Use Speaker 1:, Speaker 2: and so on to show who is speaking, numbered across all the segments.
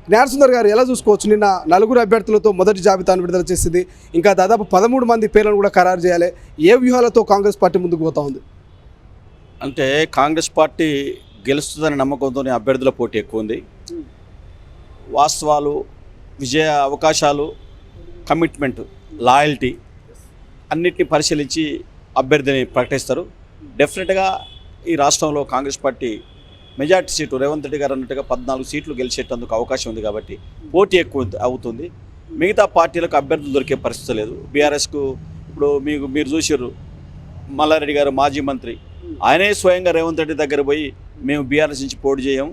Speaker 1: జ్ఞానసుందర్ గారు ఎలా చూసుకోవచ్చు? నిన్న నలుగురు అభ్యర్థులతో మొదటి జాబితాను విడుదల చేసింది. ఇంకా దాదాపు 13 మంది పేర్లను కూడా ఖరారు చేయాలి. ఏ వ్యూహాలతో కాంగ్రెస్ పార్టీ ముందుకు పోతా ఉంది?
Speaker 2: అంటే కాంగ్రెస్ పార్టీ గెలుస్తుందనే నమ్మకంతోనే అభ్యర్థుల పోటీ ఎక్కువ ఉంది. వాస్తవాలు, విజయ అవకాశాలు, కమిట్మెంట్, లాయల్టీ అన్నిటిని పరిశీలించి అభ్యర్థిని ప్రకటిస్తారు. డెఫినెట్గా ఈ రాష్ట్రంలో Congress party majority seat Revanth Reddy గారు అన్నట్టుగా 14 సీట్లు గెలిచేటందుకు అవకాశం ఉంది కాబట్టి పోటీ ఎక్కువ అవుతుంది. మిగతా పార్టీలకు అభ్యర్థులు దొరికే పరిస్థితి లేదు. బీఆర్ఎస్కు ఇప్పుడు మీరు చూసారు, మల్లారెడ్డి గారు మాజీ మంత్రి, ఆయనే స్వయంగా రేవంత్ రెడ్డి దగ్గర పోయి మేము బీఆర్ఎస్ నుంచి పోటీ చేయం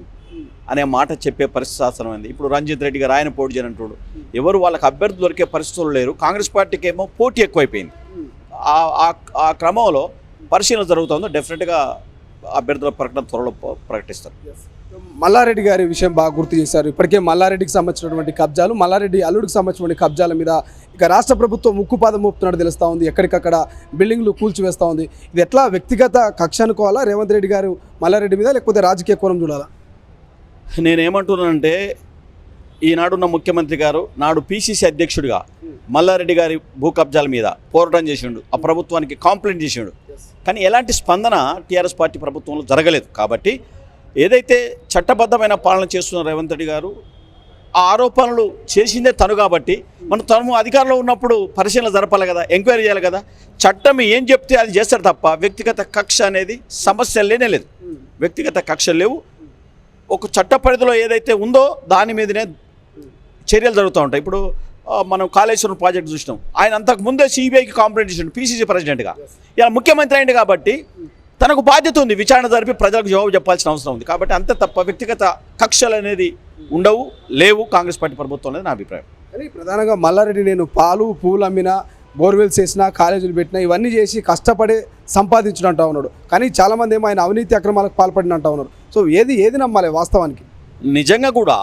Speaker 2: అనే మాట చెప్పే పరిస్థితి ఆసనమైంది. ఇప్పుడు రంజిత్ రెడ్డి గారు ఆయన పోటీ చేయనంటున్నాడు. ఎవరు వాళ్ళకి అభ్యర్థులు దొరికే పరిస్థితులు లేరు. కాంగ్రెస్ పార్టీకి ఏమో పోటీ ఎక్కువైపోయింది. ఆ క్రమంలో పరిశీలన జరుగుతుందో డెఫినెట్గా అభ్యర్థుల ప్రకటన త్వరలో ప్రకటిస్తారు.
Speaker 1: మల్లారెడ్డి గారి విషయం బాగా గుర్తు చేశారు. ఇప్పటికే మల్లారెడ్డికి సంబంధించినటువంటి కబ్జాలు, మల్లారెడ్డి అల్లుడికి సంబంధించినటువంటి కబ్జాల మీద ఇక రాష్ట్ర ప్రభుత్వం ముక్కుపాదం మోపుతున్నట్టు తెలుస్తూ ఉంది. ఎక్కడికక్కడ బిల్డింగ్లు కూల్చివేస్తూ ఉంది. ఇది ఎట్లా వ్యక్తిగత కక్ష అనుకోవాలా రేవంత్ రెడ్డి గారు మల్లారెడ్డి మీద, లేకపోతే రాజకీయ కోణం చూడాలా?
Speaker 2: నేనేమంటున్నానంటే, ఈనాడున్న ముఖ్యమంత్రి గారు నాడు పిసిసి అధ్యక్షుడిగా మల్లారెడ్డి గారి భూ కబ్జాల మీద పోరాటం చేసిండు, ఆ ప్రభుత్వానికి కాంప్లైంట్ చేసిండు. కానీ ఎలాంటి స్పందన టీఆర్ఎస్ పార్టీ ప్రభుత్వంలో జరగలేదు. కాబట్టి ఏదైతే చట్టబద్ధమైన పాలన చేస్తున్న రేవంత్ రెడ్డి గారు ఆ ఆరోపణలు చేసిందే తను కాబట్టి తను అధికారంలో ఉన్నప్పుడు పరిశీలన జరపాలి కదా, ఎంక్వైరీ చేయాలి కదా. చట్టం ఏం చెప్తే అది చేస్తారు తప్ప వ్యక్తిగత కక్ష అనేది సమస్య లేనే లేదు. వ్యక్తిగత కక్షలు లేవు. ఒక చట్ట పరిధిలో ఏదైతే ఉందో దాని మీదనే చర్యలు జరుగుతూ ఉంటాయి. ఇప్పుడు మనం కాళేశ్వరం ప్రాజెక్ట్ చూసినాం. ఆయన అంతకుముందే సిబిఐకి కాంప్లైంట్ చేసిండు పిసిసి ప్రెసిడెంట్గా. ఇలా ముఖ్యమంత్రి అయింది కాబట్టి తనకు బాధ్యత ఉంది, విచారణ జరిపి ప్రజలకు జవాబు చెప్పాల్సిన అవసరం ఉంది. కాబట్టి అంతే తప్ప వ్యక్తిగత కక్షలు అనేది ఉండవు, లేవు కాంగ్రెస్ పార్టీ ప్రభుత్వం అనేది నా అభిప్రాయం.
Speaker 1: కానీ ప్రధానంగా మల్లారెడ్డి నేను పాలు పూలు అమ్మినా, బోర్వెల్స్ చేసినా, కాలేజీలు పెట్టినా, ఇవన్నీ చేసి కష్టపడి సంపాదించడం అంటూ ఉన్నాడు. కానీ చాలామంది ఏమో ఆయన అవినీతి అక్రమాలకు పాల్పడిన అంటూ ఉన్నారు. సో ఏది నమ్మాలి వాస్తవానికి?
Speaker 2: నిజంగా కూడా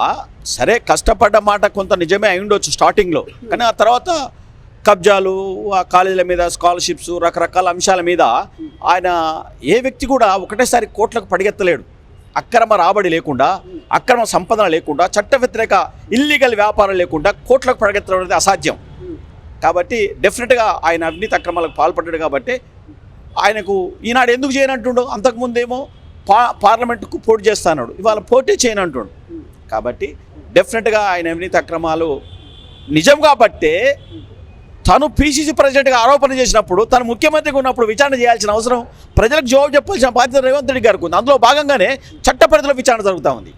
Speaker 2: సరే, కష్టపడ్డ మాట కొంత నిజమే అయి ఉండొచ్చు స్టార్టింగ్లో. కానీ ఆ తర్వాత కబ్జాలు, ఆ కాలేజీల మీద స్కాలర్షిప్స్, రకరకాల అంశాల మీద ఆయన ఏ వ్యక్తి కూడా ఒకటేసారి కోట్లకు పడిగెత్తలేడు. అక్రమ రాబడి లేకుండా, అక్రమ సంపదన లేకుండా, చట్ట వ్యతిరేక ఇల్లీగల్ వ్యాపారం లేకుండా కోట్లకు పడిగెత్తడం అనేది అసాధ్యం. కాబట్టి డెఫినెట్గా ఆయన అవినీతి అక్రమాలకు పాల్పడ్డాడు. కాబట్టి ఆయనకు ఈనాడు ఎందుకు చేయనంటుండో, అంతకుముందేమో పార్లమెంటుకు పోటీ చేస్తాడు, ఇవాళ పోటీ చేయనంటుండు. కాబట్టి డెఫినెట్గా ఆయన అవినీతి అక్రమాలు నిజం కాబట్టే తను పిసిసి ప్రెసిడెంట్గా ఆరోపణ చేసినప్పుడు, తను ముఖ్యమంత్రిగా ఉన్నప్పుడు విచారణ చేయాల్సిన అవసరం, ప్రజలకు జవాబు చెప్పాల్సిన బాధ్యత రేవంత్ రెడ్డి గారికి ఉంది. అందులో భాగంగానే చట్ట పరిధిలో విచారణ జరుగుతూ ఉంది.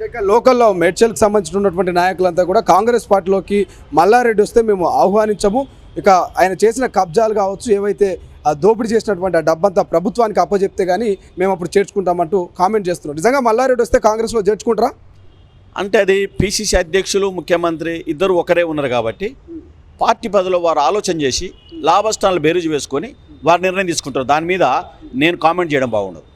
Speaker 1: ఇక లోకల్లో మేడ్చల్కి సంబంధించినటువంటి నాయకులంతా కూడా కాంగ్రెస్ పార్టీలోకి మల్లారెడ్డి వస్తే మేము ఆహ్వానించము, ఇక ఆయన చేసిన కబ్జాలు కావచ్చు, ఏవైతే ఆ దోపిడీ చేసినటువంటి ఆ డబ్బంతా ప్రభుత్వానికి అప్పచెప్తే కానీ మేము అప్పుడు చేర్చుకుంటామంటూ కామెంట్ చేస్తున్నారు. నిజంగా మల్లారెడ్డి వస్తే కాంగ్రెస్లో చేర్చుకుంటారా?
Speaker 2: అంటే అది పిసిసి అధ్యక్షులు, ముఖ్యమంత్రి ఇద్దరు ఒకరే ఉన్నారు కాబట్టి పార్టీ పదవిలో వారు ఆలోచన చేసి లాభస్థానాలు బేరీజు వేసుకొని వారు నిర్ణయం తీసుకుంటారు. దాని మీద నేను కామెంట్ చేయడం బాగుండదు.